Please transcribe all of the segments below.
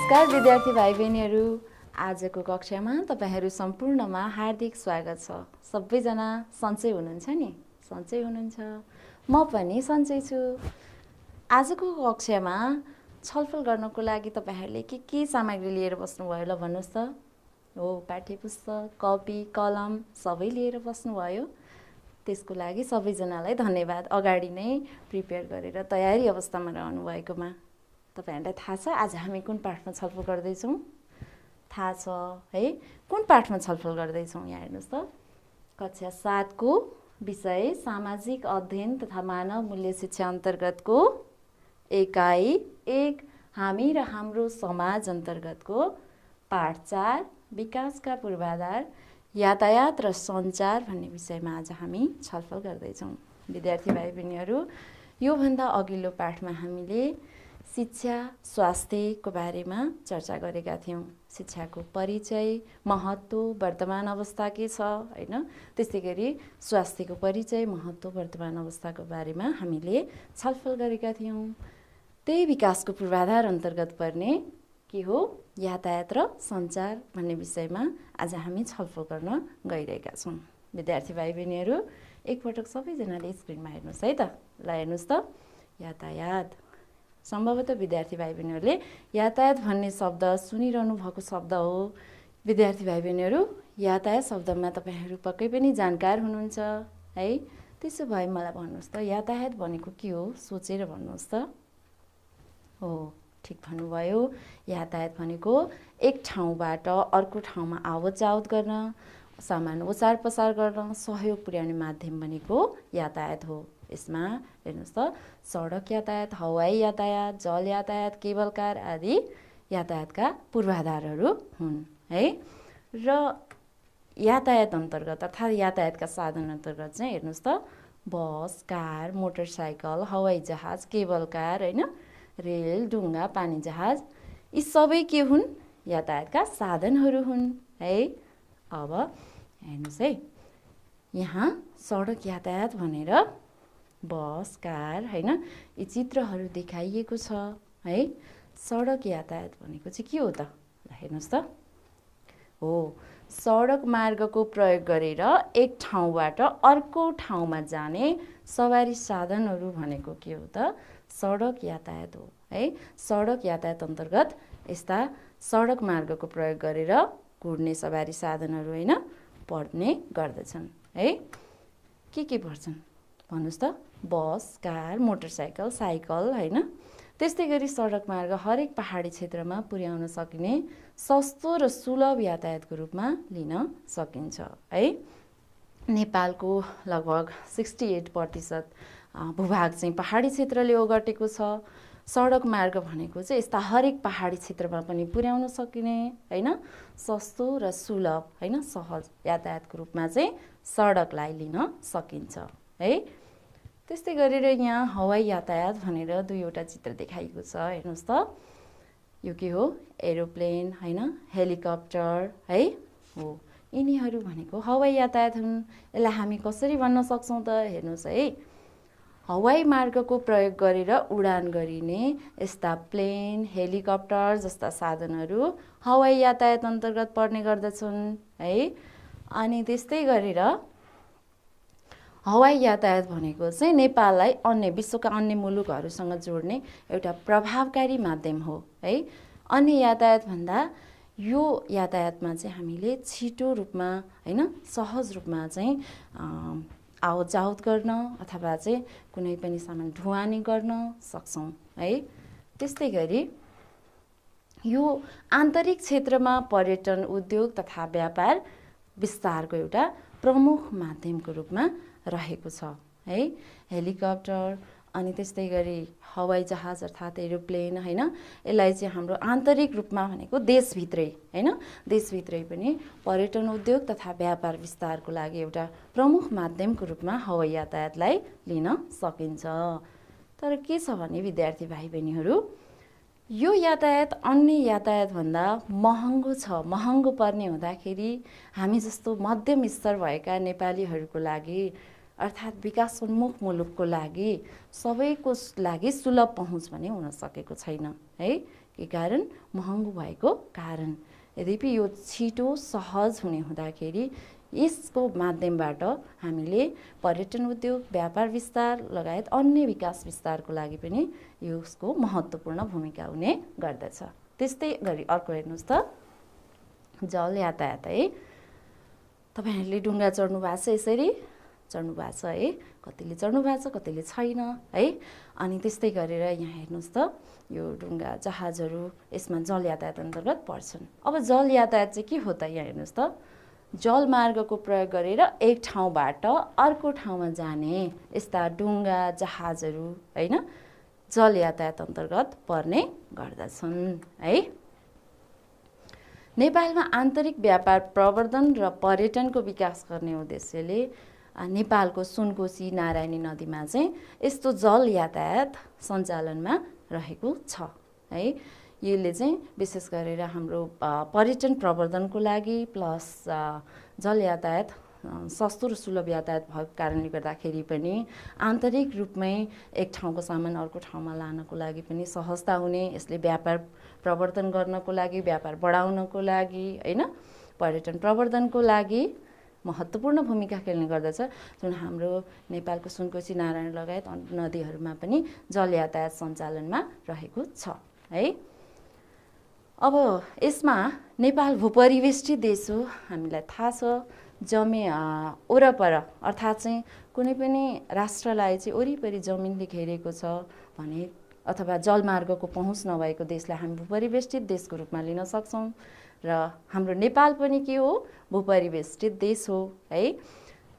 नमस्कार विद्यार्थी भाइ बहिनीहरू, आजको कक्षामा तपाईहरू सम्पूर्णमा हार्दिक स्वागत छ। सबैजना सन्चै हुनुहुन्छ नि? सन्चै हुनुहुन्छ? म पनि सन्चै छु। आजको कक्षामा छलफल गर्नको लागि तपाईहरूले के सामग्री लिएर बस्नुभयो ल भन्नुहोस् त? हो, पाठ्यपुस्तक, कपी, कलम सबै लिएर बस्नुभयो। त्यसको लागि सबैजनालाई धन्यवाद, अगाडि नै प्रिपेयर गरेर तयारी अवस्थामा रहनु भएकोमा। तपाईहरूलाई थाहा छ आज हामी कुन पाठमा छलफल गर्दैछौँ? थाहा छ है? कुन पाठमा छलफल गर्दैछौँ? यहाँ हेर्नुहोस् त, कक्षा 7 को विषय सामाजिक अध्ययन तथा मानव मूल्य शिक्षा अन्तर्गतको एकाइ 1 हामी र हाम्रो समाज अन्तर्गतको पाठ 4 विकासका पूर्वाधार यातायात र सञ्चार भन्ने विषयमा आज हामी छलफल गर्दैछौँ। विद्यार्थी भाइ बहिनीहरू, योभन्दा अघिल्लो पाठमा हामीले शिक्षा स्वास्थ्यको बारेमा चर्चा गरेका थियौँ। शिक्षाको परिचय, महत्त्व, वर्तमान अवस्था के छ हैन? त्यस्तै गरी स्वास्थ्यको परिचय, महत्त्व, वर्तमान अवस्थाको बारेमा हामीले छलफल गरेका थियौँ। त्यही विकासको पूर्वाधार अन्तर्गत पर्ने के हो? यातायात र सञ्चार भन्ने विषयमा आज हामी छलफल गर्न गइरहेका छौँ। विद्यार्थी भाइ बहिनीहरू, एकपटक सबैजनाले स्क्रिनमा हेर्नुहोस् है त। ल हेर्नुहोस् त, यातायात। सम्भवतः विद्यार्थी भाइ बहिनीहरूले यातायात भन्ने शब्द सुनिरहनु भएको शब्द हो। विद्यार्थी भाइ बहिनीहरू, यातायात शब्दमा तपाईहरू पक्कै पनि जानकार हुनुहुन्छ है? त्यसो भए मलाई भन्नुहोस् त, यातायात भनेको के हो? सोचेर भन्नुहोस् त। हो, ठिक भन्नुभयो। यातायात भनेको एक ठाउँबाट अर्को ठाउँमा आवत जावत गर्न, सामान ओसार पसार गर्न सहयोग पुर्याउने माध्यम भनेको यातायात हो। यसमा हेर्नुहोस् त, सडक यातायात, हवाई यातायात, जल यातायात, केबल कार आदि यातायातका पूर्वाधारहरू हुन् है। र यातायात अन्तर्गत अर्थात् यातायातका साधन अन्तर्गत चाहिँ हेर्नुहोस् त, बस, कार, मोटरसाइकल, हवाई जहाज, केबल कार हैन, रेल, डुङ्गा, पानी जहाज, यी सबै के हुन्? यातायातका साधनहरू हुन् है। अब हेर्नुहोस् है, यहाँ सडक यातायात भनेर बस, कार हैन, यी चित्रहरू देखाइएको छ है। सडक यातायात भनेको चाहिँ के हो त? हेर्नुहोस् त, हो, सडक मार्गको प्रयोग गरेर एक ठाउँबाट अर्को ठाउँमा जाने सवारी साधनहरू भनेको के हो त? सडक यातायात हो है। सडक यातायात अन्तर्गत यस्ता सडक मार्गको प्रयोग गरेर कुर्ने सवारी साधनहरू हैन पर्ने गर्दछन् है। के पर्छन् भन्नुहोस् त? बस, कार, मोटरसाइकल, साइकल हैन। त्यस्तै गरी सडक मार्ग हरेक पहाडी क्षेत्रमा पुर्याउन सकिने सस्तो र सुलभ यातायातको रूपमा लिन सकिन्छ है। नेपालको लगभग 68% भूभाग चाहिँ पहाडी क्षेत्रले ओगटेको छ। सडक मार्ग भनेको चाहिँ यस्ता हरेक पहाडी क्षेत्रमा पनि पुर्याउन सकिने हैन, सस्तो र सुलभ हैन, सहज यातायातको रूपमा चाहिँ सडकलाई लिन सकिन्छ है। त्यस्तै गरेर यहाँ हवाई यातायात भनेर दुईवटा चित्र देखाइएको छ। हेर्नुहोस् त, यो के हो? एरोप्लेन हैन, हेलिकप्टर है। हो, यिनीहरू भनेको हवाई यातायात हुन्। यसलाई हामी कसरी भन्न सक्छौँ त? हेर्नुहोस् है, हवाई मार्गको प्रयोग गरेर उडान गरिने यस्ता प्लेन, हेलिकप्टर जस्ता साधनहरू हवाई यातायात अन्तर्गत पर्ने गर्दछन् है। अनि त्यस्तै गरेर हवाई यातायात भनेको चाहिँ नेपाललाई अन्य विश्वका अन्य मुलुकहरूसँग जोड्ने एउटा प्रभावकारी माध्यम हो है। अन्य यातायात भन्दा यो यातायातमा चाहिँ हामीले छिटो रूपमा हैन, सहज रूपमा चाहिँ आवत जावत गर्न अथवा चाहिँ कुनै पनि सामान ढुवानी गर्न सक्छौँ है। त्यस्तै गरी यो आन्तरिक क्षेत्रमा पर्यटन, उद्योग तथा व्यापार विस्तारको एउटा प्रमुख माध्यमको रूपमा रहेको छ है। हेलिकप्टर अनि त्यस्तै गरी हवाई जहाज अर्थात् एरोप्लेन हैन, यसलाई चाहिँ हाम्रो आन्तरिक रूपमा भनेको देशभित्रै हैन, देशभित्रै पनि पर्यटन, उद्योग तथा व्यापार विस्तारको लागि एउटा प्रमुख माध्यमको रूपमा हवाई यातायातलाई लिन सकिन्छ। तर के छ भने विद्यार्थी भाइ बहिनीहरू, यो यातायात अन्य यातायातभन्दा महँगो छ। महँगो पर्ने हुँदाखेरि हामी जस्तो मध्यम स्तर भएका नेपालीहरूको लागि अर्थात् विकासोन्मुख मुलुकको लागि सबैको लागि सुलभ पहुँच भने हुन सकेको छैन है। के कारण महँगो भएको कारण। यद्यपि यो छिटो सहज हुने हुँदाखेरि यसको माध्यमबाट हामीले पर्यटन उद्योग, व्यापार विस्तार लगायत अन्य विकास विस्तारको लागि पनि यसको महत्त्वपूर्ण भूमिका हुने गर्दछ। त्यस्तै गरी अर्को हेर्नुहोस् त, जल यातायात है। तपाईहरुले डुङ्गा चढ्नु भएको छ, यसरी चढ्नु भएको छ है, कतिले चढ्नु भएको छ, कतिले छैन है। अनि त्यस्तै गरेर यहाँ हेर्नुहोस् त, यो डुङ्गा जहाजहरू यसमा जल यातायात अन्तर्गत पर्छन्। अब जल यातायात चाहिँ के हो त, यहाँ हेर्नुहोस् त, जलमार्गको प्रयोग गरेर एक ठाउँबाट अर्को ठाउँमा जाने यस्ता डुङ्गा जहाजहरू हैन जल यातायात अन्तर्गत पर्ने गर्दछन् है। नेपालमा आन्तरिक व्यापार प्रवर्धन र पर्यटनको विकास गर्ने उद्देश्यले नेपालको सुनकोशी नारायणी नदीमा चाहिँ यस्तो जल यातायात सञ्चालनमा रहेको छ है। यसले चाहिँ विशेष गरेर हाम्रो पर्यटन प्रवर्धनको लागि प्लस जल यातायात सस्तो र सुलभ यातायात भएको कारणले गर्दाखेरि पनि आन्तरिक रूपमै एक ठाउँको सामान अर्को ठाउँमा लानको लागि पनि सहजता हुने, यसले व्यापार प्रवर्धन गर्नको लागि, व्यापार बढाउनको लागि हैन, पर्यटन प्रवर्धनको लागि महत्त्वपूर्ण भूमिका खेल्ने गर्दछ। जुन हाम्रो नेपालको सुनकोशी नारायण लगायत नदीहरूमा पनि जल यातायात सञ्चालनमा रहेको छ है। अब यसमा नेपाल भूपरिवेष्टित देश हो, हामीलाई थाहा छ। वरपर अर्थात् चाहिँ कुनै पनि राष्ट्रलाई चाहिँ वरिपरि जमिनले घेरेको छ भने अथवा जलमार्गको पहुँच नभएको देशलाई हामी भूपरिवेष्टित देशको रूपमा लिन सक्छौँ। र हाम्रो नेपाल पनि के हो, भूपरिवेष्टित देश हो है।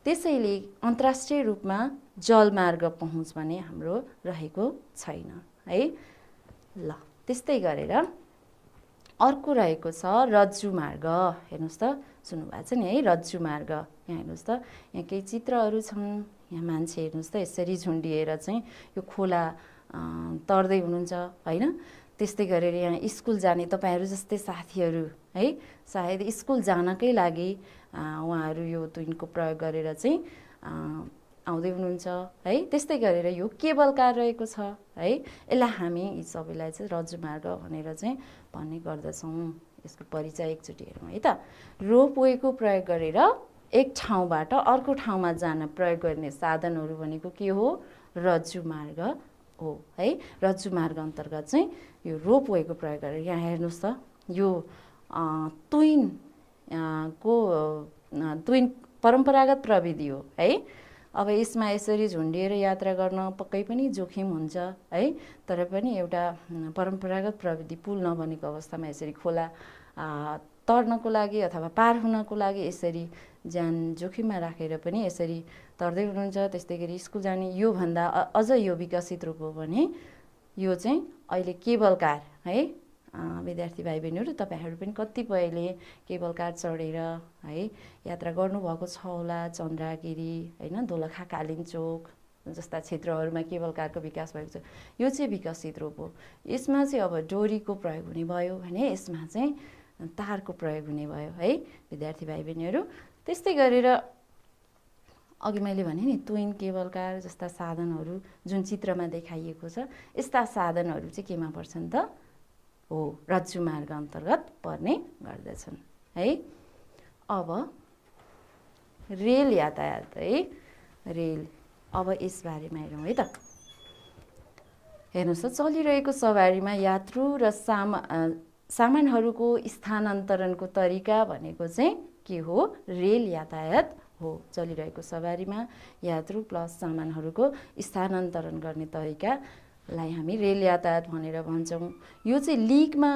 त्यसैले अन्तर्राष्ट्रिय रूपमा जलमार्ग पहुँच भने हाम्रो रहेको छैन है। ल त्यस्तै गरेर अर्को रहेको छ रज्जु मार्ग। हेर्नुहोस् त, सुन्नुभएको छ नि है, रज्जु मार्ग। यहाँ हेर्नुहोस् त, यहाँ केही चित्रहरू छन्। यहाँ मान्छे हेर्नुहोस् त यसरी झुन्डिएर चाहिँ यो खोला तर्दै हुनुहुन्छ हैन। त्यस्तै गरेर यहाँ स्कुल जाने तपाईहरू जस्तै साथीहरू है, सायद स्कुल जानकै लागि उहाँहरू यो तुइनको प्रयोग गरेर चाहिँ आउँदै हुनुहुन्छ है। त्यस्तै गरेर यो केबल कार रहेको छ है। यसलाई हामी यी सबैलाई चाहिँ रज्जु मार्ग भनेर चाहिँ भन्ने गर्दछौँ। यसको परिचय एकचोटि हेरौँ है त। रोपवेको प्रयोग गरेर एक ठाउँबाट अर्को ठाउँमा जान प्रयोग गर्ने साधनहरू भनेको के हो, रज्जु मार्ग हो है। रज्जु मार्ग अन्तर्गत चाहिँ यो रोपवेको प्रयोग गरेर यहाँ हेर्नुहोस् त, यो तुइन परम्परागत प्रविधि हो है। अब यसमा यसरी झुन्डिएर यात्रा गर्न पक्कै पनि जोखिम हुन्छ है। तर पनि एउटा परम्परागत प्रविधि, पुल नबनेको अवस्थामा यसरी खोला तर्नको लागि अथवा पार हुनको लागि यसरी ज्यान जोखिममा राखेर पनि यसरी तर्दै हुनुहुन्छ। त्यस्तै गरी स्कुल जाने योभन्दा अझ यो विकसित रूप हो भने यो चाहिँ अहिले केबल कार है। विद्यार्थी भाइ बहिनीहरू तपाईहरू पनि कतिपयले केबल कार चढेर है यात्रा गर्नुभएको छ होला। चन्द्रागिरी हैन, दोलखा, कालिम्चोक जस्ता क्षेत्रहरूमा केबल कारको विकास भएको छ। यो चाहिँ विकसित रूप हो। यसमा चाहिँ अब डोरीको प्रयोग हुने भयो भने यसमा चाहिँ तारको प्रयोग हुने भयो है विद्यार्थी भाइ बहिनीहरू। त्यस्तै गरेर अघि मैले भने नि तुइन, केबल कार जस्ता साधनहरू जुन चित्रमा देखाइएको छ, यस्ता साधनहरू चाहिँ केमा पर्छन् त, हो रज्जु मार्ग अन्तर्गत पर्ने गर्दछन् है। अब रेल यातायात है, रेल। अब यसबारेमा हेरौँ है त। हेर्नुहोस् त, चलिरहेको सवारीमा यात्रु र सामानहरूको स्थानान्तरणको तरिका भनेको चाहिँ के हो, रेल यातायात हो। चलिरहेको सवारीमा यात्रु प्लस सामानहरूको स्थानान्तरण गर्ने तरिकालाई हामी रेल यातायात भनेर भन्छौँ। यो चाहिँ लिकमा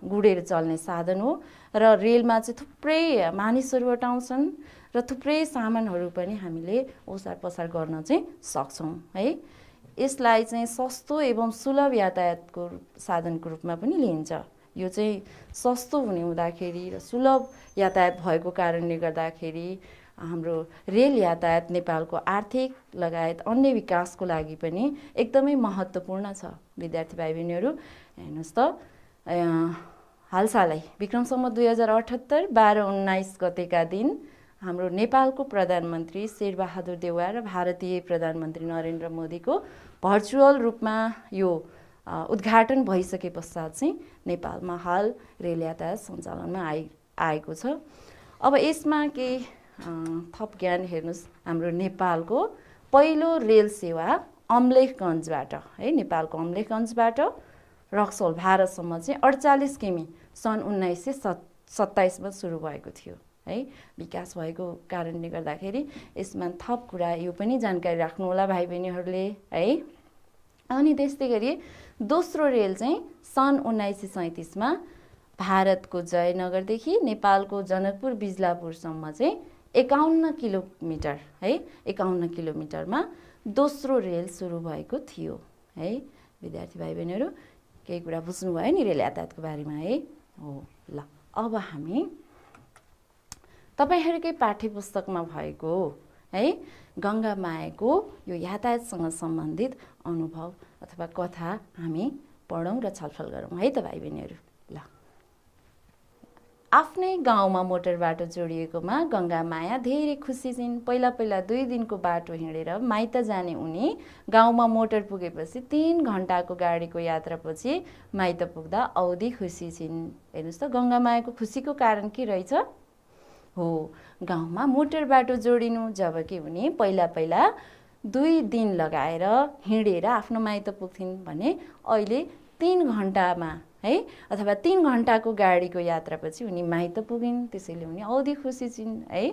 गुडेर चल्ने साधन हो र रेलमा चाहिँ थुप्रै मानिसहरू अटाउँछन् र थुप्रै सामानहरू पनि हामीले ओसार पसार गर्न चाहिँ सक्छौँ है। यसलाई चाहिँ सस्तो एवं सुलभ यातायातको साधनको रूपमा पनि लिइन्छ। यो चाहिँ सस्तो हुने हुँदाखेरि र सुलभ यातायात भएको कारणले गर्दाखेरि हाम्रो रेल यातायात नेपालको आर्थिक लगायत अन्य विकासको लागि पनि एकदमै महत्त्वपूर्ण छ विद्यार्थी भाइ बहिनीहरू। हेर्नुहोस् त, हालसालै विक्रम सम्वत 2078 12-19 गतेका दिन हाम्रो नेपालको प्रधानमन्त्री शेरबहादुर देउवा र भारतीय प्रधानमन्त्री नरेन्द्र मोदीको भर्चुअल रूपमा यो उद्घाटन भइसके पश्चात चाहिँ नेपालमा हाल रेल यातायात सञ्चालनमा आएको छ। अब यसमा केही थप ज्ञान हेर्नुहोस्। हाम्रो नेपालको पहिलो रेल सेवा अम्लेखगञ्जबाट है, नेपालको अम्लेखगञ्जबाट रक्सौल भारतसम्म चाहिँ 48 किमी सन् 1927 मा सुरु भएको थियो है। विकास भएको कारणले गर्दाखेरि यसमा थप कुरा यो पनि जानकारी राख्नु होला भाइ बहिनीहरूले है। अनि त्यस्तै गरी दोस्रो रेल चाहिँ सन् 1937 मा भारतको जयनगरदेखि नेपालको जनकपुर बिजलापुरसम्म चाहिँ 51 किलोमिटर है, 51 किलोमिटरमा दोस्रो रेल सुरु भएको थियो है। विद्यार्थी भाइ बहिनीहरू केही कुरा बुझ्नुभयो नि रेल यातायातको बारेमा है। हो ल, अब हामी तपाईहरुकै पाठ्य पुस्तकमा भएको है गंगा मायाको यो यातायातसँग सम्बन्धित अनुभव अथवा कथा हामी पढौं र छलफल गरौं है त भाइ बहिनीहरू। ल, आफ्नै गाउँमा मोटर बाटो जोडिएकोमा गंगा माया धेरै खुसी छिन्। पहिला 2 दिनको बाटो हिँडेर माइत जाने उनी गाउँमा मोटर पुगेपछि 3 घण्टाको गाडीको यात्रापछि माइत पुग्दा औधी खुसी छिन्। हेर्नुस् त गंगा मायाको खुसीको कारण के रहेछ? हो, गाउँमा मोटर बाटो जोडिनु। जबकि उनी पहिला 2 दिन लगाएर हिँडेर आफ्नो माइत पुग्थिन् भने अहिले 3 घण्टामा है अथवा 3 घण्टाको गाडीको यात्रापछि उनी माइत पुगिन्। त्यसैले उनी औधी खुसी छिन् है।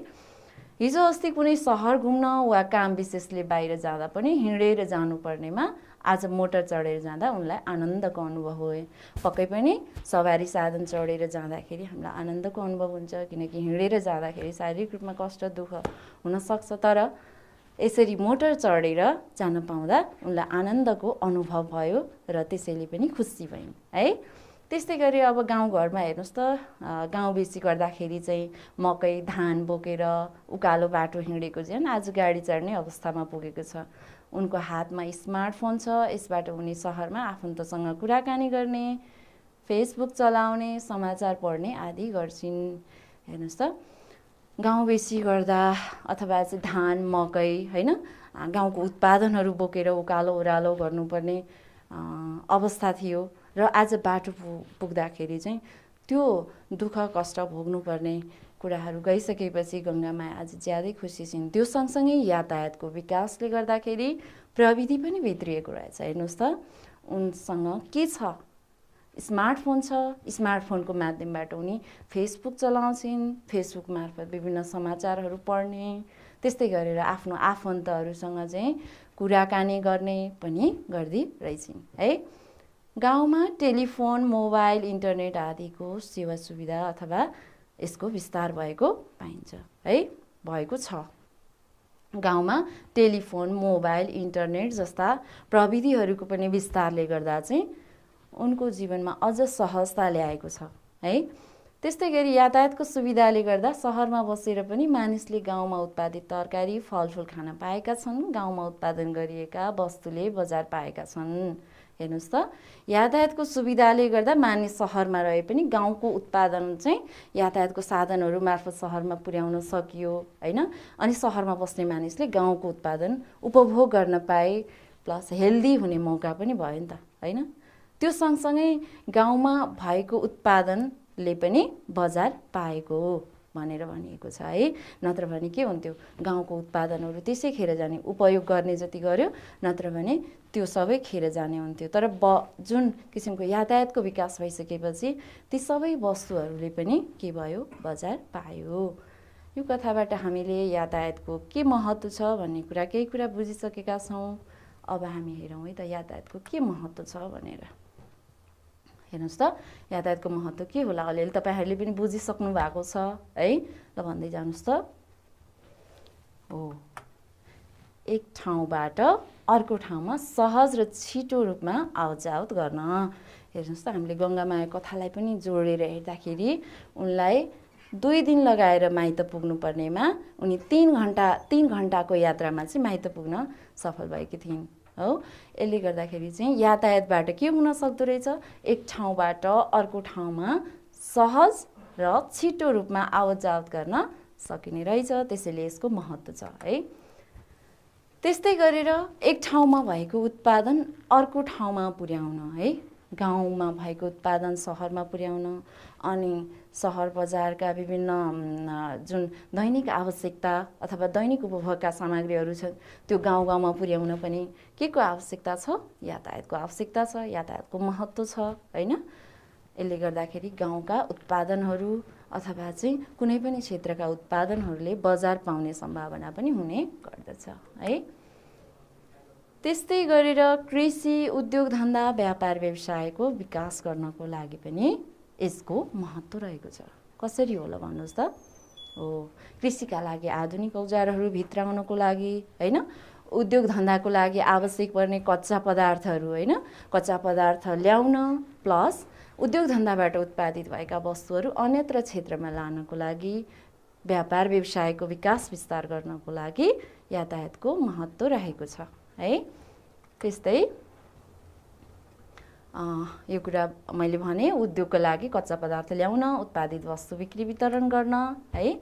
हिजो अस्ति कुनै शहर घुम्न वा काम विशेषले बाहिर जाँदा पनि हिँडेर जानुपर्नेमा आज मोटर चढेर जाँदा उनलाई आनन्दको अनुभव हो। पक्कै पनि सवारी साधन चढेर जाँदाखेरि हामीलाई आनन्दको अनुभव हुन्छ, किनकि हिँडेर जाँदाखेरि शारीरिक रूपमा कष्ट दुःख हुन सक्छ, तर यसरी मोटर चढेर जान पाउँदा उनलाई आनन्दको अनुभव भयो र त्यसैले पनि खुसी भइन् है। त्यस्तै गरी अब गाउँघरमा हेर्नुस् त गाउँ बेसी गर्दाखेरि चाहिँ मकै धान बोकेर उकालो बाटो हिँडेको झन् आज गाडी चढ्ने अवस्थामा पुगेको छ। उनको हातमा स्मार्टफोन छ, यसबाट उनी सहरमा आफन्तसँग कुराकानी गर्ने, फेसबुक चलाउने, समाचार पढ्ने आदि गर्छिन्। हेर्नुस् त गाउँ बेसी गर्दा अथवा चाहिँ धान मकै हैन गाउँको उत्पादनहरू बोकेर उकालो ओह्रालो गर्नुपर्ने अवस्था थियो र आज बाटो पुग्दाखेरि चाहिँ त्यो दुःख कष्ट भोग्नुपर्ने कुराहरू गइसकेपछि गंगामाया आज ज्यादै खुसी छिन्। त्यो सँगसँगै यातायातको विकासले गर्दाखेरि प्रविधि पनि भित्रिएको रहेछ। हेर्नुस् त उनसँग के छ? स्मार्टफोन छ। स्मार्टफोनको माध्यमबाट उनी फेसबुक चलाउँछिन्, फेसबुक मार्फत विभिन्न समाचारहरू पढ्ने, त्यस्तै गरेर आफ्नो आफन्तहरूसँग चाहिँ कुराकानी गर्ने पनि गर्दै रहेछिन् है। गाउँमा टेलिफोन, मोबाइल, इन्टरनेट आदिको सेवा सुविधा अथवा यसको विस्तार भएको पाइन्छ है, भएको छ। गाउँमा टेलिफोन, मोबाइल, इन्टरनेट जस्ता प्रविधिहरूको पनि विस्तारले गर्दा चाहिँ उनको जीवनमा अझ सहजता ल्याएको छ है। त्यस्तै गरी यातायातको सुविधाले गर्दा सहरमा बसेर पनि मानिसले गाउँमा उत्पादित तरकारी, फलफुल खान पाएका छन्। गाउँमा उत्पादन गरिएका वस्तुले बजार पाएका छन्। हेर्नुस् त यातायातको सुविधाले गर्दा मानिस सहरमा रहे पनि गाउँको उत्पादन चाहिँ यातायातको साधनहरू मार्फत सहरमा पुर्याउन सकियो हैन। अनि सहरमा बस्ने मानिसले गाउँको उत्पादन उपभोग गर्न पाए, प्लस हेल्दी हुने मौका पनि भयो नि त हैन। त्यो सँगसँगै गाउँमा भएको उत्पादनले पनि बजार पाएको भनेर भनिएको छ है। नत्र भने के हुन्थ्यो, गाउँको उत्पादनहरू त्यसै खेर जाने, उपयोग गर्ने जति गर्यो, नत्र भने त्यो सबै खेर जाने हुन्थ्यो। तर जुन किसिमको यातायातको विकास भइसकेपछि ती सबै वस्तुहरूले पनि के भयो, बजार पायो। यो कथाबाट हामीले यातायातको के महत्त्व छ भन्ने कुरा केही कुरा बुझिसकेका छौँ। अब हामी हेरौँ है त यातायातको के महत्त्व छ भनेर। हेर्नुस् त यातायातको महत्त्व के होला? अलिअलि तपाईहरूले पनि बुझिसक्नु भएको छ है। ल भन्दै जानुस् त। हो, एक ठाउँबाट अर्को ठाउँमा सहज र छिटो रूपमा आवतजावत गर्न। हेर्नुस् त हामीले गंगामाया कथालाई पनि जोडेर हेर्दाखेरि उनलाई 2 दिन लगाएर माइत पुग्नु पर्नेमा उनी 3 घण्टाको यात्रामा चाहिँ माइत पुग्न सफल भएकी थिइन् हो। यसले गर्दाखेरि चाहिँ यातायातबाट के हुन सक्दो रहेछ, एक ठाउँबाट अर्को ठाउँमा सहज र छिटो रूपमा आवत जावत गर्न सकिने रहेछ। त्यसैले यसको महत्त्व छ है। त्यस्तै गरेर एक ठाउँमा भएको उत्पादन अर्को ठाउँमा पुर्याउन है, गाउँमा भएको उत्पादन सहरमा पुर्याउन, अनि सहर बजारका विभिन्न जुन दैनिक आवश्यकता अथवा दैनिक उपभोगका सामग्रीहरू छन् त्यो गाउँ गाउँमा पुर्याउन पनि के को आवश्यकता छ? यातायातको आवश्यकता छ, यातायातको महत्त्व छ हैन। यसले गर्दाखेरि गाउँका उत्पादनहरू अथवा चाहिँ कुनै पनि क्षेत्रका उत्पादनहरूले बजार पाउने सम्भावना पनि हुने गर्दछ है। त्यस्तै गरेर कृषि, उद्योग धन्दा, व्यापार व्यवसायको विकास गर्नको लागि पनि यसको महत्त्व रहेको छ। कसरी होला भन्नुहोस् त? कृषिका लागि आधुनिक औजारहरू भित्राउनको लागि हैन, उद्योग धन्दाको लागि आवश्यक पर्ने कच्चा पदार्थहरू हैन, कच्चा पदार्थ ल्याउन प्लस उद्योग धन्दाबाट उत्पादित भएका वस्तुहरू अन्यत्र क्षेत्रमा लानको लागि, व्यापार व्यवसायको विकास विस्तार गर्नको लागि यातायातको महत्त्व रहेको छ है। त्यस्तै यो कुरा मैले भने उद्योगको लागि कच्चा पदार्थ ल्याउन, उत्पादित वस्तु बिक्री वितरण गर्न है।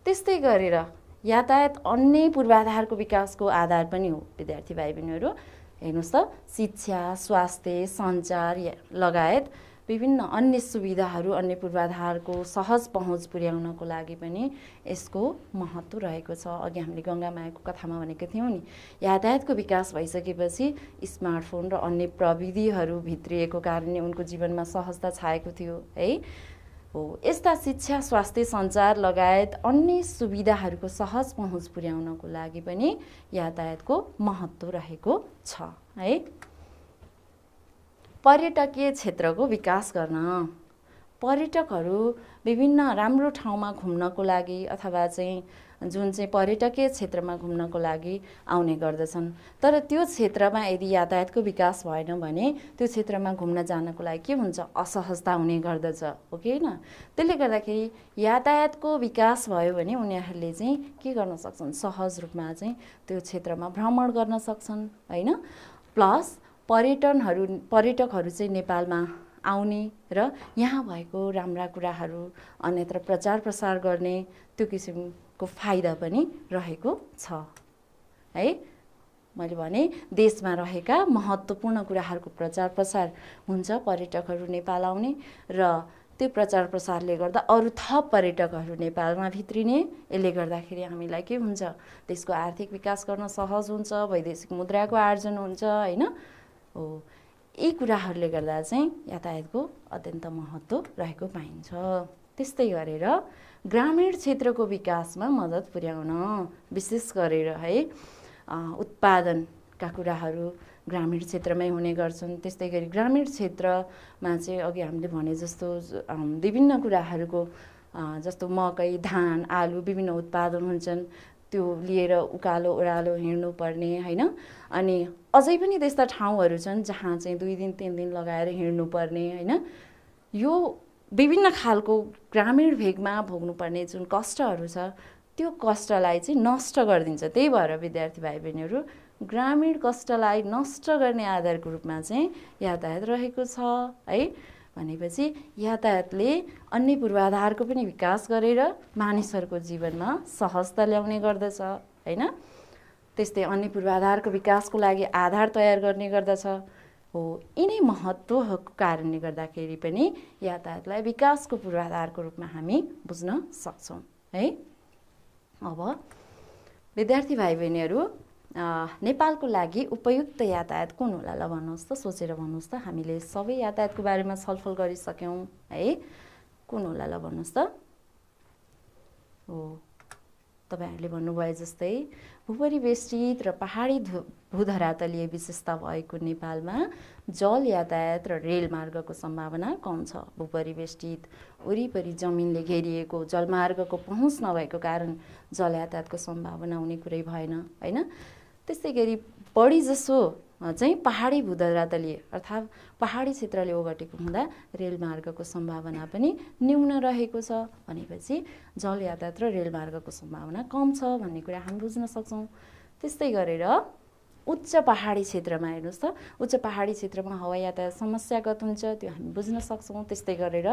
त्यस्तै गरेर यातायात अन्य पूर्वाधारको विकासको आधार पनि हो विद्यार्थी भाइ बहिनीहरू। हेर्नुहोस् त, शिक्षा, स्वास्थ्य, सञ्चार लगायत विभिन्न अन्य सुविधाहरू, अन्य पूर्वाधारको सहज पहुँच पुर्याउनको लागि पनि यसको महत्त्व रहेको छ। अघि हामीले गङ्गामायाको कथामा भनेको थियौँ नि, यातायातको विकास भइसकेपछि स्मार्टफोन र अन्य प्रविधिहरू भित्रिएको कारणले उनको जीवनमा सहजता छाएको थियो है। यस्ता शिक्षा, स्वास्थ्य, सञ्चार लगायत अन्य सुविधाहरूको सहज पहुँच पुर्याउनको लागि पनि यातायातको महत्त्व रहेको छ है। पर्यटकीय क्षेत्रको विकास गर्न पर्यटकहरू विभिन्न राम्रो ठाउँमा घुम्नको लागि अथवा चाहिँ जुन चाहिँ पर्यटकीय क्षेत्रमा घुम्नको लागि आउने गर्दछन्। तर त्यो क्षेत्रमा यदि यातायातको विकास भएन भने त्यो क्षेत्रमा घुम्न जानको लागि के हुन्छ? असहजता हुने गर्दछ, हो कि होइन? त्यसले गर्दाखेरि यातायातको विकास भयो भने उनीहरूले चाहिँ के गर्न सक्छन्? सहज रूपमा चाहिँ त्यो क्षेत्रमा भ्रमण गर्न सक्छन् हैन। प्लस पर्यटकहरू चाहिँ नेपालमा आउने र यहाँ भएको राम्रा कुराहरू अन्यत्र प्रचार प्रसार गर्ने त्यो किसिमको फाइदा पनि रहेको छ है। मैले भने देशमा रहेका महत्त्वपूर्ण कुराहरूको प्रचार प्रसार हुन्छ, पर्यटकहरू नेपाल आउने र त्यो प्रचार प्रसारले गर्दा अरू थप पर्यटकहरू नेपालमा भित्रिने। यसले गर्दाखेरि हामीलाई के हुन्छ? देशको आर्थिक विकास गर्न सहज हुन्छ, वैदेशिक मुद्राको आर्जन हुन्छ हैन। यी कुराहरूले गर्दा चाहिँ यातायातको अत्यन्त महत्त्व रहेको पाइन्छ। त्यस्तै गरेर ग्रामीण क्षेत्रको विकासमा मद्दत पुर्याउन, विशेष गरेर है उत्पादनका कुराहरू ग्रामीण क्षेत्रमै हुने गर्छन्। त्यस्तै गरी ग्रामीण क्षेत्रमा चाहिँ अघि हामीले भने जस्तो विभिन्न कुराहरूको जस्तो मकै, धान, आलु विभिन्न उत्पादन हुन्छन्। त्यो लिएर उकालो ओह्रालो हिँड्नुपर्ने हैन। अनि अझै पनि त्यस्ता ठाउँहरू छन् जहाँ चाहिँ 2 दिन 3 दिन लगाएर हिँड्नुपर्ने हैन। यो विभिन्न खालको ग्रामीण भेगमा भोग्नुपर्ने जुन कष्टहरू छ त्यो कष्टलाई चाहिँ नष्ट गरिदिन्छ। त्यही भएर विद्यार्थी भाइ बहिनीहरू, ग्रामीण कष्टलाई नष्ट गर्ने आधारको रूपमा चाहिँ यातायात रहेको छ है। भनेपछि यातायातले अन्य पूर्वाधारको पनि विकास गरेर मानिसहरूको जीवनमा सहजता ल्याउने गर्दछ हैन। त्यस्तै अन्य पूर्वाधारको विकासको लागि आधार तयार गर्ने गर्दछ। यिनै महत्त्वको कारणले गर्दाखेरि पनि यातायातलाई विकासको पूर्वाधारको रूपमा हामी बुझ्न सक्छौँ है। अब विद्यार्थी भाइ बहिनीहरू, नेपालको लागि उपयुक्त यातायात कुन होला ल भन्नुहोस् त? सोचेर भन्नुहोस् त। हामीले सबै यातायातको बारेमा छलफल गरिसक्यौँ है। कुन होला ल भन्नुहोस् त? तपाईँहरूले भन्नुभयो जस्तै भूपरिवेष्टित र पहाडी भूधरातलीय विशेषता भएको नेपालमा जल यातायात र रेलमार्गको सम्भावना कम छ। भूपरिवेष्टित वरिपरि जमिनले घेरिएको जलमार्गको पहुँच नभएको कारण जल यातायातको सम्भावना हुने कुरै भएन हैन। त्यस्तै गरी बढी जसो चाहिँ पहाडी भूधरातलीय अर्थात् पहाडी क्षेत्रले ओगटेको हुँदा रेलमार्गको सम्भावना पनि न्यून रहेको छ। भनेपछि जल यातायात र रेलमार्गको सम्भावना कम छ भन्ने कुरा हामी बुझ्न सक्छौँ। त्यस्तै गरेर उच्च पहाडी क्षेत्रमा हेर्नुहोस् त, उच्च पहाडी क्षेत्रमा हवाई यातायात समस्यागत हुन्छ, त्यो हामी बुझ्न सक्छौँ। त्यस्तै गरेर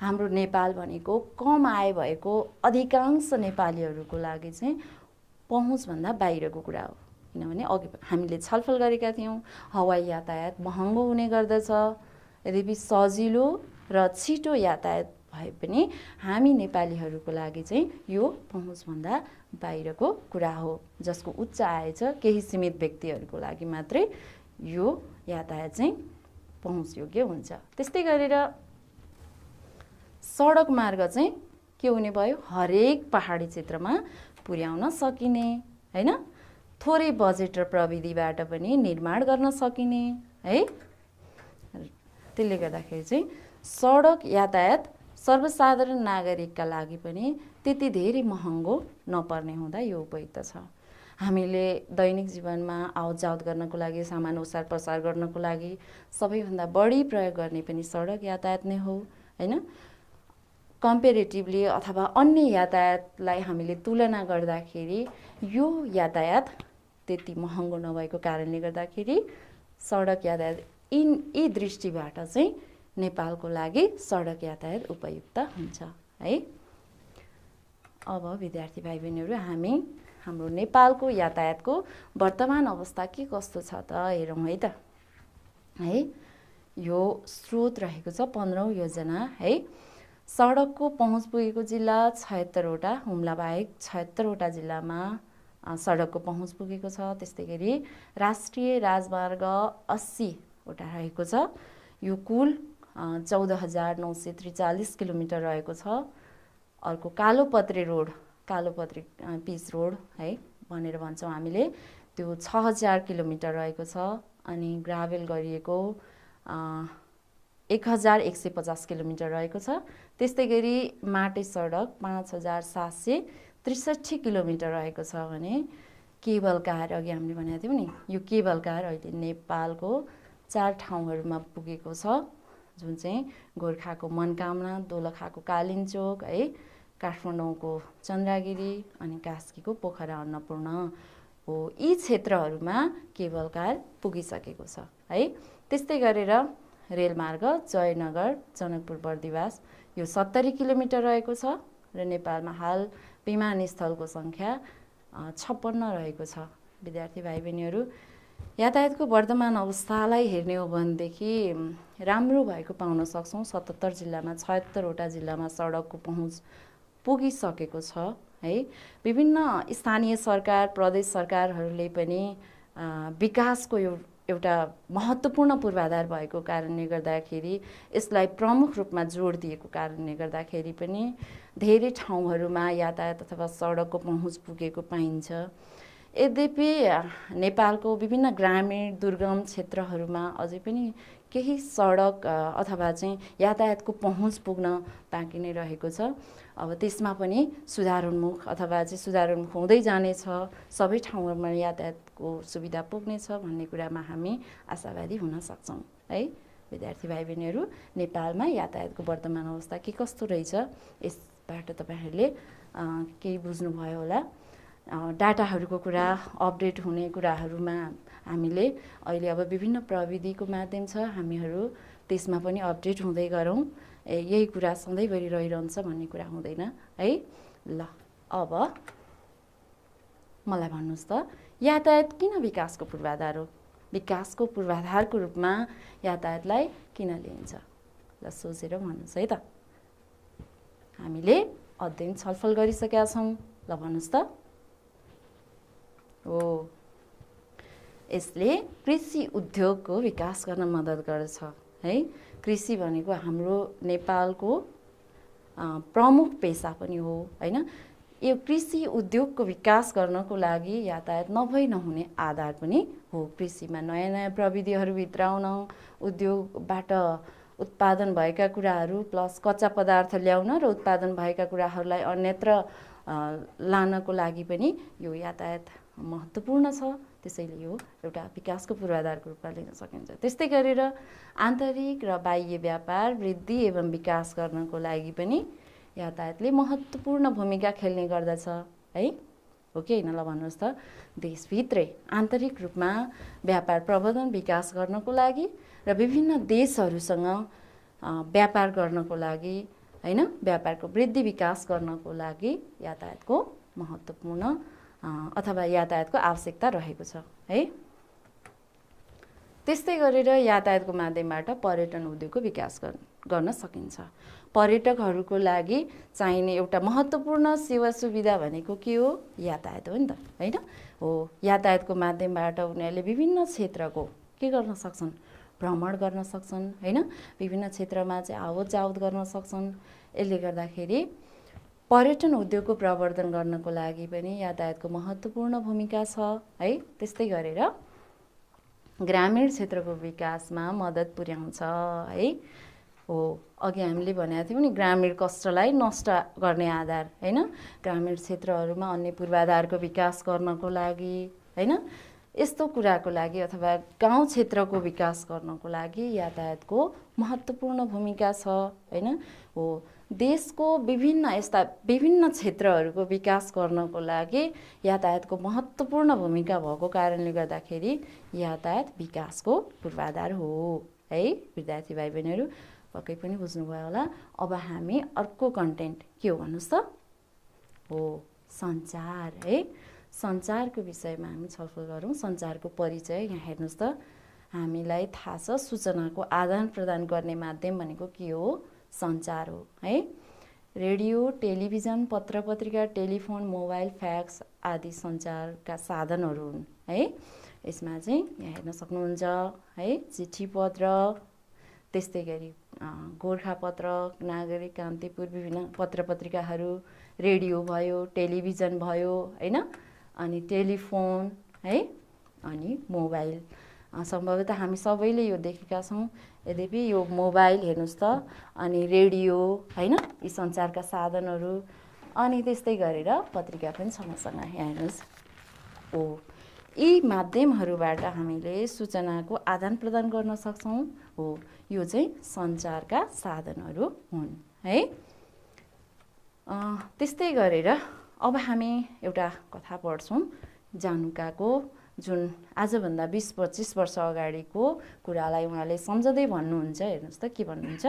हाम्रो नेपाल भनेको कम आय भएको अधिकांश नेपालीहरूको लागि चाहिँ पहुँचभन्दा बाहिरको कुरा हो किनभने अघि हामीले छलफल गरेका थियौँ हवाई यातायात महँगो हुने गर्दछ। यद्यपि सजिलो र छिटो यातायात भए पनि हामी नेपालीहरूको लागि चाहिँ यो पहुँचभन्दा बाहिरको कुरा हो, जसको उच्च आय छ केही सीमित व्यक्तिहरूको लागि मात्रै यो यातायात चाहिँ पहुँचयोग्य हुन्छ। त्यस्तै गरेर सडक मार्ग चाहिँ के हुने भयो, हरेक पहाडी क्षेत्रमा पुर्याउन सकिने हैन, थोरै बजेट र प्रविधिबाट पनि निर्माण गर्न सकिने है। त्यसले गर्दाखेरि चाहिँ सडक यातायात सर्वसाधारण नागरिकका लागि पनि त्यति धेरै महँगो नपर्ने हुँदा यो उपयुक्त छ। हामीले दैनिक जीवनमा आवतजावत गर्नको लागि, सामान ओसार प्रसार गर्नको लागि सबैभन्दा बढी प्रयोग गर्ने पनि सडक यातायात नै हो हैन। कम्पेरेटिभली अथवा अन्य यातायातलाई हामीले तुलना गर्दाखेरि यो यातायात त्यति महँगो नभएको कारणले गर्दाखेरि सडक यातायात यी दृष्टिबाट चाहिँ नेपालको लागि सडक यातायात उपयुक्त हुन्छ है। अब विद्यार्थी भाइ बहिनीहरू, हामी हाम्रो नेपालको यातायातको वर्तमान अवस्था के कस्तो छ त हेरौँ है त है। यो स्रोत रहेको छ 15औं योजना है। सडकको पहुँच पुगेको जिल्ला 76वटा, हुम्ला बाहेक 76वटा जिल्लामा सडकको पहुँच पुगेको छ। त्यस्तै गरी राष्ट्रिय राजमार्ग 80वटा रहेको छ। यो कुल 14,943 किलोमिटर रहेको छ। अर्को कालोपत्रे रोड, कालोपत्रे पिच रोड है भनेर भन्छौँ हामीले, त्यो 6,000 किलोमिटर रहेको छ। अनि ग्राभेल गरिएको 1,150 किलोमिटर रहेको छ। त्यस्तै गरी माटे सडक 5,763 किलोमिटर रहेको छ भने केबल कार, अघि हामीले भनेको थियौँ नि, यो केबल कार अहिले नेपालको 4 ठाउँहरूमा पुगेको छ, जुन चाहिँ गोर्खाको मनकामना, दोलखाको कालिन्चोक है, काठमाडौँको चन्द्रगिरी अनि कास्कीको पोखरा अन्नपूर्ण हो। यी क्षेत्रहरूमा केबल कार पुगिसकेको छ है। त्यस्तै गरेर रेलमार्ग जयनगर जनकपुर बर्दिवास यो 70 किलोमिटर रहेको छ र नेपालमा हाल विमानस्थलको सङ्ख्या 56 रहेको छ। विद्यार्थी भाइ बहिनीहरू, यातायातको वर्तमान अवस्थालाई हेर्ने हो भनेदेखि राम्रो भएको पाउन सक्छौँ। 77 जिल्लामा 76वटा जिल्लामा सडकको पहुँच पुगिसकेको छ है। विभिन्न स्थानीय सरकार, प्रदेश सरकारहरूले पनि विकासको एउटा महत्त्वपूर्ण पूर्वाधार भएको कारणले गर्दाखेरि, यसलाई प्रमुख रूपमा जोड दिएको कारणले गर्दाखेरि पनि धेरै ठाउँहरूमा यातायात अथवा सडकको पहुँच पुगेको पाइन्छ। यद्यपि नेपालको विभिन्न ग्रामीण दुर्गम क्षेत्रहरूमा अझै पनि केही सडक अथवा चाहिँ यातायातको पहुँच पुग्न बाँकी नै रहेको छ। अब त्यसमा पनि सुधारोन्मुख अथवा चाहिँ सुधारोन्मुख हुँदै जानेछ, सबै ठाउँहरूमा यातायातको सुविधा पुग्नेछ भन्ने कुरामा हामी आशावादी हुन सक्छौँ है। विद्यार्थी भाइ बहिनीहरू, नेपालमा यातायातको वर्तमान अवस्था के कस्तो रहेछ यसबाट तपाईँहरूले केही बुझ्नुभयो होला। डाटाहरूको कुरा, अपडेट हुने कुराहरूमा हामीले अहिले अब विभिन्न प्रविधिको माध्यम छ, हामीहरू त्यसमा पनि अपडेट हुँदै गरौँ। यही कुरा सधैँभरि रहिरहन्छ भन्ने कुरा हुँदैन है। ल अब मलाई भन्नुहोस् त, यातायात किन विकासको पूर्वाधार हो? विकासको पूर्वाधारको रूपमा यातायातलाई किन लिइन्छ? ल सोचेर भन्नुहोस् है त। हामीले अध्ययन छलफल गरिसकेका छौँ। ल भन्नुहोस् त। हो, यसले कृषि उद्योगको विकास गर्न मद्दत गर्छ है। कृषि भनेको हाम्रो नेपालको प्रमुख पेसा पनि हो हैन। यो कृषि उद्योगको विकास गर्नको लागि यातायात नभई नहुने आधार पनि हो। कृषिमा नयाँ नयाँ प्रविधिहरू भित्राउन, उद्योगबाट उत्पादन भएका कुराहरू प्लस कच्चा पदार्थ ल्याउन र उत्पादन भएका कुराहरूलाई अन्यत्र लानको लागि पनि यो यातायात महत्त्वपूर्ण छ। त्यसैले यो एउटा विकासको पूर्वाधारको रूपमा लिन सकिन्छ। त्यस्तै गरेर आन्तरिक र बाह्य व्यापार वृद्धि एवं विकास गर्नको लागि पनि यातायातले महत्त्वपूर्ण भूमिका खेल्ने गर्दछ है। हो कि हैन? ल भन्नुहोस् त। देशभित्रै आन्तरिक रूपमा व्यापार प्रवर्धन विकास गर्नको लागि र विभिन्न देशहरूसँग व्यापार गर्नको लागि हैन, व्यापारको वृद्धि विकास गर्नको लागि यातायातको महत्त्वपूर्ण अथवा यातायातको आवश्यकता रहेको छ है। त्यस्तै गरेर यातायातको माध्यमबाट पर्यटन उद्योगको विकास गर्न सकिन्छ। पर्यटकहरूको लागि चाहिने एउटा महत्त्वपूर्ण सेवा सुविधा भनेको के हो? यातायात हो नि त, होइन? हो, यातायातको माध्यमबाट उनीहरूले विभिन्न क्षेत्रको के गर्न सक्छन्? भ्रमण गर्न सक्छन्, होइन? विभिन्न क्षेत्रमा चाहिँ आवत जावत गर्न सक्छन्। यसले गर्दाखेरि पर्यटन उद्योगको प्रवर्धन गर्नको लागि पनि यातायातको महत्त्वपूर्ण भूमिका छ है। त्यस्तै गरेर ग्रामीण क्षेत्रको विकासमा मद्दत पुर्याउँछ है। हो, अघि हामीले भनेका थियौँ नि, ग्रामीण कष्टलाई नष्ट गर्ने आधार, होइन? ग्रामीण क्षेत्रहरूमा अन्य पूर्वाधारको विकास गर्नको लागि, होइन, यस्तो कुराको लागि अथवा गाउँ क्षेत्रको विकास गर्नको लागि यातायातको महत्त्वपूर्ण भूमिका छ, होइन? हो, देशको विभिन्न क्षेत्रहरूको विकास गर्नको लागि यातायातको महत्त्वपूर्ण भूमिका भएको कारणले गर्दाखेरि यातायात विकासको पूर्वाधार हो है। विद्यार्थी भाइ बहिनीहरू पक्कै पनि बुझ्नुभयो होला। अब हामी अर्को कन्टेन्ट के हो भन्नुहोस् त? हो, सञ्चार है। सञ्चारको विषयमा हामी छलफल गरौँ। सञ्चारको परिचय यहाँ हेर्नुहोस् त। हामीलाई थाहा छ सूचनाको आदान प्रदान गर्ने माध्यम भनेको के हो? सञ्चार हो है। रेडियो, टेलिभिजन, पत्र पत्रिका, टेलिफोन, मोबाइल, फ्याक्स आदि सञ्चारका साधनहरू हुन् है। यसमा चाहिँ यहाँ हेर्न सक्नुहुन्छ है, चिठी पत्र, त्यस्तै गरी गोर्खापत्र, नागरिक, कान्तिपुर, विभिन्न पत्र पत्रिकाहरू, रेडियो भयो, टेलिभिजन भयो, होइन? अनि टेलिफोन है, अनि मोबाइल। सम्भवतः हामी सबैले यो देखेका छौँ। यद्यपि यो मोबाइल हेर्नुहोस् त, अनि रेडियो, होइन, यी सञ्चारका साधनहरू, अनि त्यस्तै गरेर पत्रिका पनि छ मसँग, यहाँ हेर्नुहोस्। हो, यी माध्यमहरूबाट हामीले सूचनाको आदान प्रदान गर्न सक्छौँ। हो, यो चाहिँ सञ्चारका साधनहरू हुन् है। त्यस्तै गरेर अब हामी एउटा कथा पढ्छौँ। जानुकाको जुन आजभन्दा 20-25 वर्ष अगाडिको कुरालाई उहाँले सम्झँदै भन्नुहुन्छ। हेर्नुहोस् त के भन्नुहुन्छ?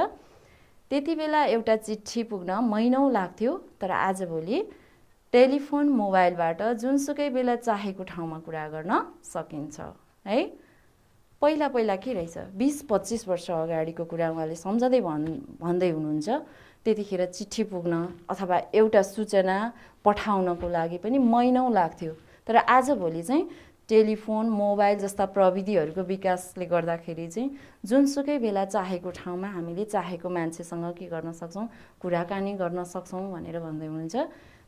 त्यति बेला एउटा चिठी पुग्न महिनौँ लाग्थ्यो, तर आजभोलि टेलिफोन, मोबाइलबाट जुनसुकै बेला चाहेको ठाउँमा कुरा गर्न सकिन्छ है। पहिला के रहेछ? 20-25 वर्ष अगाडिको कुरा उहाँले सम्झँदै भन्दै हुनुहुन्छ। त्यतिखेर चिठी पुग्न अथवा एउटा सूचना पठाउनको लागि पनि महिनौँ लाग्थ्यो, तर आजभोलि चाहिँ टेलिफोन, मोबाइल जस्ता प्रविधिहरूको विकासले गर्दाखेरि चाहिँ जुनसुकै बेला चाहेको ठाउँमा हामीले चाहेको मान्छेसँग के गर्न सक्छौँ? कुराकानी गर्न सक्छौँ भनेर भन्दै हुनुहुन्छ।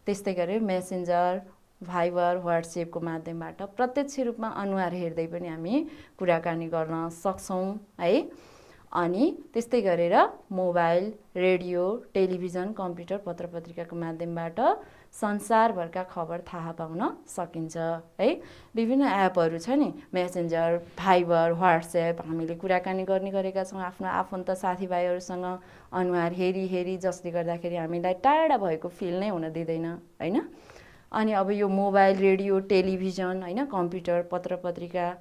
त्यस्तै गरी मेसेन्जर, भाइबर, व्हाट्सएपको माध्यमबाट प्रत्यक्ष रूपमा अनुहार हेर्दै पनि हामी कुराकानी गर्न सक्छौँ है। अनि त्यस्तै गरेर मोबाइल, रेडियो, टेलिभिजन, कम्प्युटर, पत्र पत्रिकाको माध्यमबाट संसारभरका खबर थाहा पाउन सकिन्छ है। विभिन्न एपहरू छ नि, मेसेन्जर, भाइबर, व्हाट्सएप, हामीले कुराकानी गर्ने गरेका छौँ आफ्नो आफन्त साथीभाइहरूसँग अनुहार हेरी, जसले गर्दाखेरि हामीलाई टाढा भएको फिल नै हुन दिँदैन, होइन? अनि अब यो मोबाइल, रेडियो, टेलिभिजन, होइन, कम्प्युटर, पत्र पत्रिका,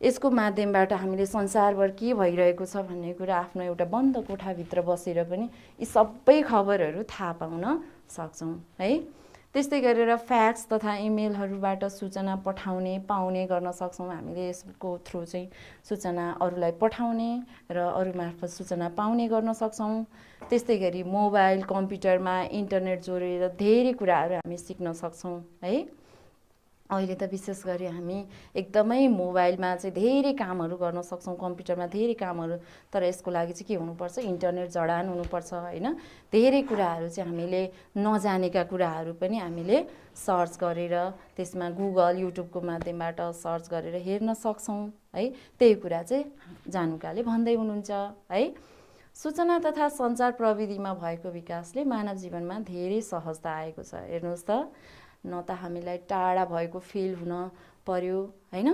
यसको माध्यमबाट हामीले संसारभर के भइरहेको छ भन्ने कुरा आफ्नो एउटा बन्द कोठाभित्र बसेर पनि यी सबै खबरहरू थाहा पाउन सक्छौँ है। त्यस्तै गरेर फ्याक्स तथा इमेलहरूबाट सूचना पाउने गर्न सक्छौँ। हामीले यसको थ्रु चाहिँ सूचना अरूलाई पठाउने र अरू मार्फत सूचना पाउने गर्न सक्छौँ। त्यस्तै गरी मोबाइल, कम्प्युटरमा इन्टरनेट जोडेर धेरै कुराहरू हामी सिक्न सक्छौँ है। अहिले त विशेष गरी हामी एकदमै मोबाइलमा चाहिँ धेरै कामहरू गर्न सक्छौँ, कम्प्युटरमा धेरै कामहरू, तर यसको लागि चाहिँ के हुनुपर्छ? इन्टरनेट जडान हुनुपर्छ, होइन? धेरै कुराहरू चाहिँ हामीले नजानेका कुराहरू पनि हामीले सर्च गरेर त्यसमा गुगल, युट्युबको माध्यमबाट सर्च गरेर हेर्न सक्छौँ है। त्यही कुरा चाहिँ जानुकाले भन्दै हुनुहुन्छ है। सूचना तथा सञ्चार प्रविधिमा भएको विकासले मानव जीवनमा धेरै सहजता आएको छ। हेर्नुहोस् त, न त हामीलाई टाढा भएको फिल हुन पर्यो, होइन?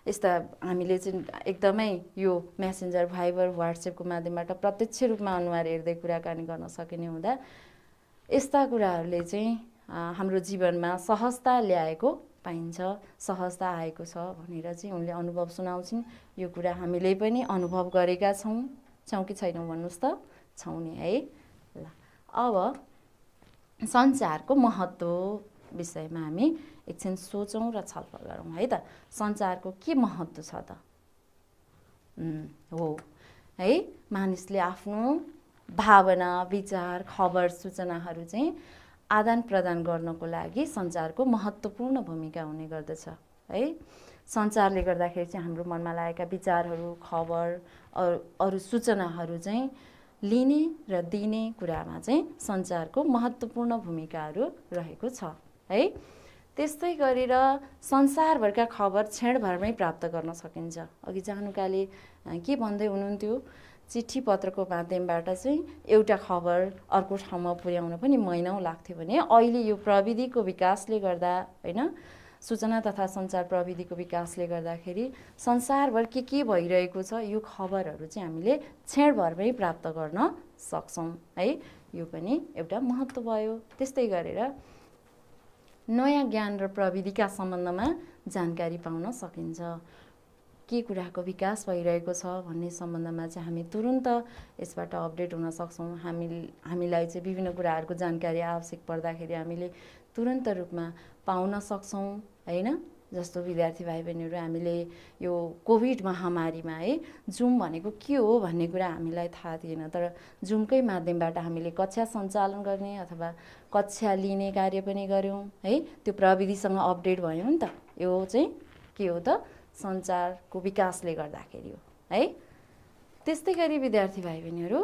यस्ता हामीले चाहिँ एकदमै यो मेसेन्जर, भाइबर, व्हाट्सएपको माध्यमबाट प्रत्यक्ष रूपमा अनुहार हेर्दै कुराकानी गर्न सकिने हुँदा यस्ता कुराहरूले चाहिँ हाम्रो जीवनमा सहजता ल्याएको पाइन्छ, सहजता आएको छ भनेर चाहिँ उनले अनुभव सुनाउँछिन्। यो कुरा हामीले पनि अनुभव गरेका छौँ कि छैनौँ भन्नुहोस् त? छौँ नि है। ल, अब सञ्चारको महत्त्व विषयमा हामी एकछिन सोचौँ र छलफल गरौँ है त। सञ्चारको के महत्त्व छ त? हो है, मानिसले आफ्नो भावना, विचार, खबर, सूचनाहरू चाहिँ आदान प्रदान गर्नको लागि सञ्चारको महत्त्वपूर्ण भूमिका हुने गर्दछ है। सञ्चारले गर्दाखेरि चाहिँ हाम्रो मनमा लागेका विचारहरू, खबर, अरू सूचनाहरू चाहिँ लिने र दिने कुरामा चाहिँ सञ्चारको महत्त्वपूर्ण भूमिकाहरू रहेको छ है। त्यस्तै गरेर संसारभरका खबर क्षणभरमै प्राप्त गर्न सकिन्छ। अघि जानुकाले के भन्दै हुनुहुन्थ्यो, चिठी पत्रको माध्यमबाट चाहिँ एउटा खबर अर्को ठाउँमा पुर्याउन पनि महिनौँ लाग्थ्यो भने अहिले यो प्रविधिको विकासले गर्दा होइन, सूचना तथा सञ्चार प्रविधिको विकासले गर्दाखेरि संसारभर के भइरहेको छ यो खबरहरू चाहिँ हामीले क्षणभरमै प्राप्त गर्न सक्छौँ है। यो पनि एउटा महत्त्व भयो। त्यस्तै गरेर नयाँ ज्ञान र प्रविधिका सम्बन्धमा जानकारी पाउन सकिन्छ। के कुराको विकास भइरहेको छ भन्ने सम्बन्धमा चाहिँ हामी तुरुन्त यसबाट अपडेट हुन सक्छौँ। हामीलाई चाहिँ विभिन्न कुराहरूको जानकारी आवश्यक पर्दाखेरि हामीले तुरुन्त रूपमा पाउन सक्छौँ होइन। जस्तो विद्यार्थी भाइ बहिनीहरू, हामीले यो कोभिड महामारीमा है जुम भनेको के हो भन्ने कुरा हामीलाई थाहा थिएन, तर जुमकै माध्यमबाट हामीले कक्षा सञ्चालन गर्ने अथवा कक्षा लिने कार्य पनि गऱ्यौँ है। त्यो प्रविधिसँग अपडेट भयो नि त। यो चाहिँ के हो त? सञ्चारको विकासले गर्दाखेरि हो है। त्यस्तै गरी विद्यार्थी भाइ बहिनीहरू,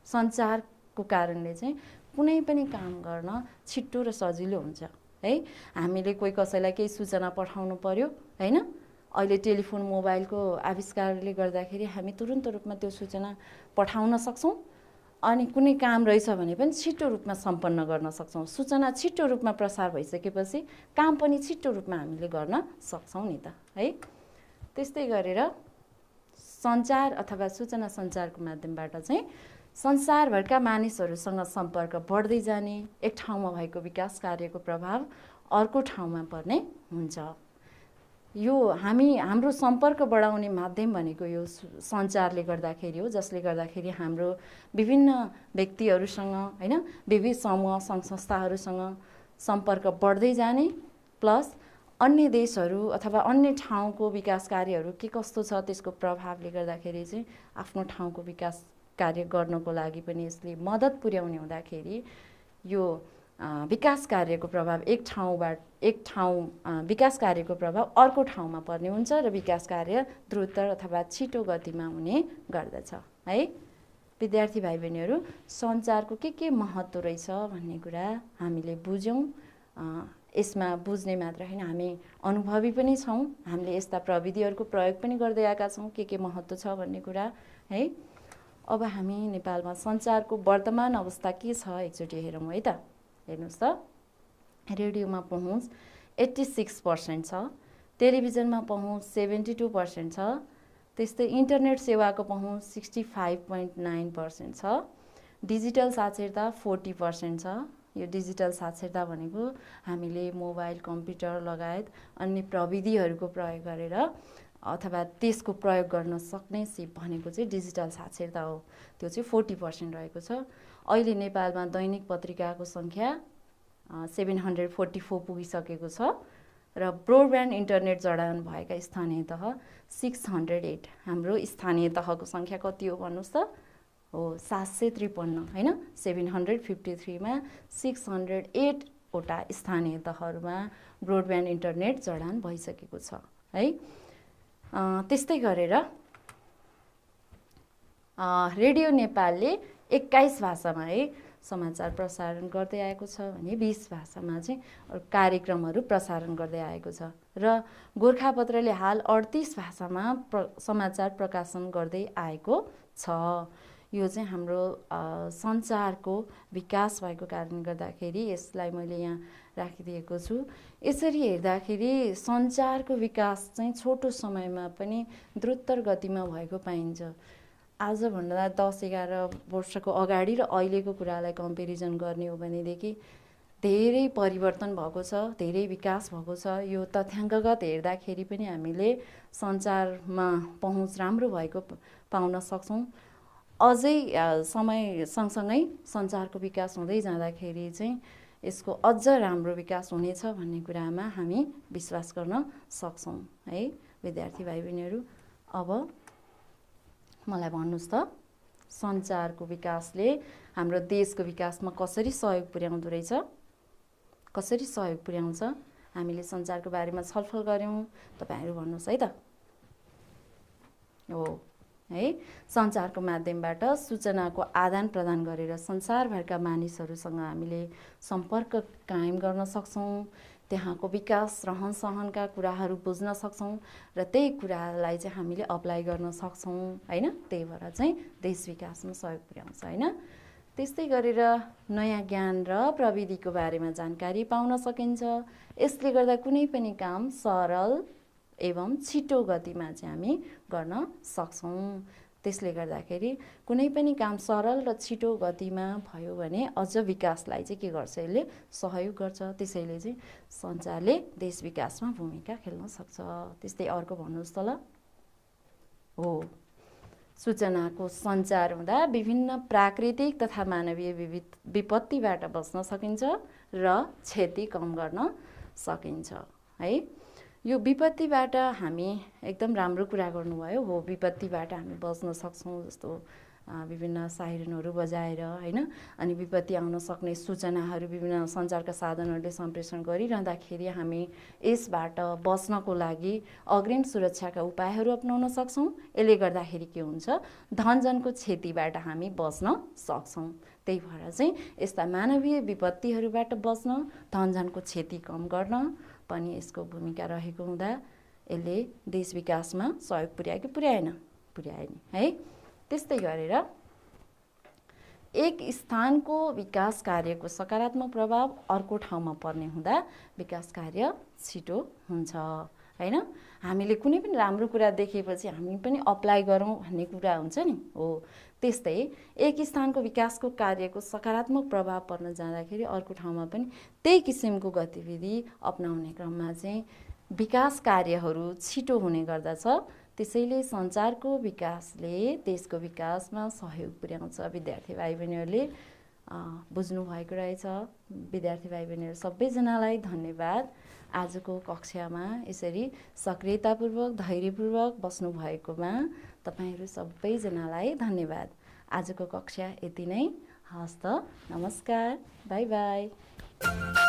सञ्चारको कारणले चाहिँ कुनै पनि काम गर्न छिट्टो र सजिलो हुन्छ है। हामीले कोही कसैलाई केही सूचना पठाउनु पर्यो होइन, अहिले टेलिफोन मोबाइलको आविष्कारले गर्दाखेरि हामी तुरुन्त रूपमा त्यो सूचना पठाउन सक्छौँ अनि कुनै काम रहेछ भने पनि छिटो रूपमा सम्पन्न गर्न सक्छौँ। सूचना छिटो रूपमा प्रसार भइसकेपछि काम पनि छिटो रूपमा हामीले गर्न सक्छौँ नि त है। त्यस्तै गरेर सञ्चार अथवा सूचना सञ्चारको माध्यमबाट चाहिँ संसारभरका मानिसहरूसँग सम्पर्क बढ्दै जाने, एक ठाउँमा भएको विकास कार्यको प्रभाव अर्को ठाउँमा पर्ने हुन्छ। यो हाम्रो सम्पर्क बढाउने माध्यम भनेको यो सञ्चारले गर्दाखेरि हो, जसले गर्दाखेरि हाम्रो विभिन्न व्यक्तिहरूसँग होइन, विविध समूह सङ्घ संस्थाहरूसँग सम्पर्क बढ्दै जाने, प्लस अन्य देशहरू अथवा अन्य ठाउँको विकास कार्यहरू के कस्तो छ त्यसको प्रभावले गर्दाखेरि चाहिँ आफ्नो ठाउँको विकास कार्य गर्नको लागि पनि यसले मद्दत पुर्याउने हुँदाखेरि यो विकास कार्यको प्रभाव विकास कार्यको प्रभाव अर्को ठाउँमा पर्ने हुन्छ र विकास कार्य द्रुत अथवा छिटो गतिमा हुने गर्दछ है। विद्यार्थी भाइ बहिनीहरू, सञ्चारको के महत्त्व रहेछ भन्ने कुरा हामीले बुझ्यौँ। यसमा बुझ्ने मात्र होइन, हामी अनुभवी पनि छौँ। हामीले यस्ता प्रविधिहरूको प्रयोग पनि गर्दै आएका छौँ, के महत्त्व छ भन्ने कुरा है। अब हामी नेपालमा सञ्चारको वर्तमान अवस्था के छ एकचोटि हेरौँ है त। हेर्नुहोस् त, रेडियोमा पहुँच 86% छ, टेलिभिजनमा पहुँच 72% छ, त्यस्तै इन्टरनेट सेवाको पहुँच 65.9% छ, डिजिटल साक्षरता 40% छ। यो डिजिटल साक्षरता भनेको हामीले मोबाइल, कम्प्युटर लगायत अन्य प्रविधिहरूको प्रयोग गरेर अथवा त्यसको प्रयोग गर्न सक्ने सिप भनेको चाहिँ डिजिटल साक्षरता हो। त्यो चाहिँ 40% रहेको छ। अहिले नेपालमा दैनिक पत्रिकाको सङ्ख्या 744 पुगिसकेको छ र ब्रोडब्यान्ड इन्टरनेट जडान भएका स्थानीय तह 608। हाम्रो स्थानीय तहको सङ्ख्या कति हो भन्नुहोस् त? हो 753 होइन। 753मा 608 वटा स्थानीय तहहरूमा ब्रोडब्यान्ड इन्टरनेट जडान भइसकेको छ है। त्यस्तै गरेर रेडियो नेपालले 21 भाषामा है समाचार प्रसारण गर्दै आएको छ भने 20 भाषामा चाहिँ कार्यक्रमहरू प्रसारण गर्दै आएको छ र गोर्खापत्रले हाल 38 भाषामा समाचार प्रकाशन गर्दै आएको छ। यो चाहिँ हाम्रो सञ्चारको विकास भएको कारणले गर्दाखेरि यसलाई मैले यहाँ राखिदिएको छु। यसरी हेर्दाखेरि सञ्चारको विकास चाहिँ छोटो समयमा पनि द्रुत गतिमा भएको पाइन्छ। आजभन्दा 10-11 वर्षको अगाडि र अहिलेको कुरालाई कम्पेरिजन गर्ने हो भनेदेखि धेरै परिवर्तन भएको छ, धेरै विकास भएको छ। यो तथ्याङ्कगत हेर्दाखेरि पनि हामीले सञ्चारमा पहुँच राम्रो भएको पाउन सक्छौँ। अझै समय सँगसँगै सञ्चारको विकास हुँदै जाँदाखेरि चाहिँ यसको अझ राम्रो विकास हुनेछ भन्ने कुरामा हामी विश्वास गर्न सक्छौँ है। विद्यार्थी भाइ बहिनीहरू, अब मलाई भन्नुहोस् त, सञ्चारको विकासले हाम्रो देशको विकासमा कसरी सहयोग पुर्याउँदो रहेछ? कसरी सहयोग पुर्याउँछ? हामीले सञ्चारको बारेमा छलफल गऱ्यौँ, तपाईँहरू भन्नुहोस् है त। हो है, सञ्चारको माध्यमबाट सूचनाको आदान प्रदान गरेर संसारभरका मानिसहरूसँग हामीले सम्पर्क कायम गर्न सक्छौँ, त्यहाँको विकास रहन सहनका कुराहरू बुझ्न सक्छौँ र त्यही कुरालाई चाहिँ हामीले अप्लाई गर्न सक्छौँ होइन। त्यही भएर चाहिँ देश विकासमा सहयोग पुर्याउँछ होइन। त्यस्तै गरेर नयाँ ज्ञान र प्रविधिको बारेमा जानकारी पाउन सकिन्छ। यसले गर्दा कुनै पनि काम सरल एवं छिटो गतिमा चाहिँ हामी गर्न सक्छौँ। त्यसले गर्दाखेरि कुनै पनि काम सरल र छिटो गतिमा भयो भने अझ विकासलाई चाहिँ के गर्छ, यसले सहयोग गर्छ। त्यसैले चाहिँ सञ्चारले देश विकासमा भूमिका खेल्न सक्छ। त्यस्तै अर्को भन्नुहोस् त ल। हो, सूचनाको सञ्चार हुँदा विभिन्न प्राकृतिक तथा मानवीय विपत्तिबाट बच्न सकिन्छ र क्षति कम गर्न सकिन्छ है। यो विपत्तिबाट हामी एकदम राम्रो कुरा गर्नुभयो। हो, विपत्तिबाट हामी बच्न सक्छौँ, जस्तो विभिन्न साइरनहरू बजाएर होइन, अनि विपत्ति आउन सक्ने सूचनाहरू विभिन्न सञ्चारका साधनहरूले सम्प्रेषण गरिरहँदाखेरि हामी यसबाट बच्नको लागि अग्रिम सुरक्षाका उपायहरू अपनाउन सक्छौँ। यसले गर्दाखेरि के हुन्छ, धनजनको क्षतिबाट हामी बच्न सक्छौँ। त्यही भएर चाहिँ यस्ता मानवीय विपत्तिहरूबाट बच्न, धनजनको क्षति कम गर्न पनि यसको भूमिका रहेको हुँदा यसले देश विकासमा सहयोग पुर्यायो कि पुर्याएन? पुर्याएन है। त्यस्तै गरेर एक स्थानको विकास कार्यको सकारात्मक प्रभाव अर्को ठाउँमा पर्ने हुँदा विकास कार्य छिटो हुन्छ होइन। हामीले कुनै पनि राम्रो कुरा देखेपछि हामी पनि अप्लाई गरौँ भन्ने कुरा हुन्छ नि। हो, त्यस्तै एक स्थानको विकासको कार्यको सकारात्मक प्रभाव पर्न जाँदाखेरि अर्को ठाउँमा पनि त्यही किसिमको गतिविधि अपनाउने क्रममा चाहिँ विकास कार्यहरू छिटो हुने गर्दछ। त्यसैले सञ्चारको विकासले देशको विकासमा सहयोग पुर्याउँछ। विद्यार्थी भाइ बहिनीहरूले बुझ्नु भएको रहेछ। विद्यार्थी भाइ बहिनीहरू सबैजनालाई धन्यवाद। आजको कक्षामा यसरी सक्रियतापूर्वक धैर्यपूर्वक बस्नु भएकोमा तपाईँहरू सबैजनालाई धन्यवाद। आजको कक्षा यति नै। हस्त, नमस्कार, बाई बाई।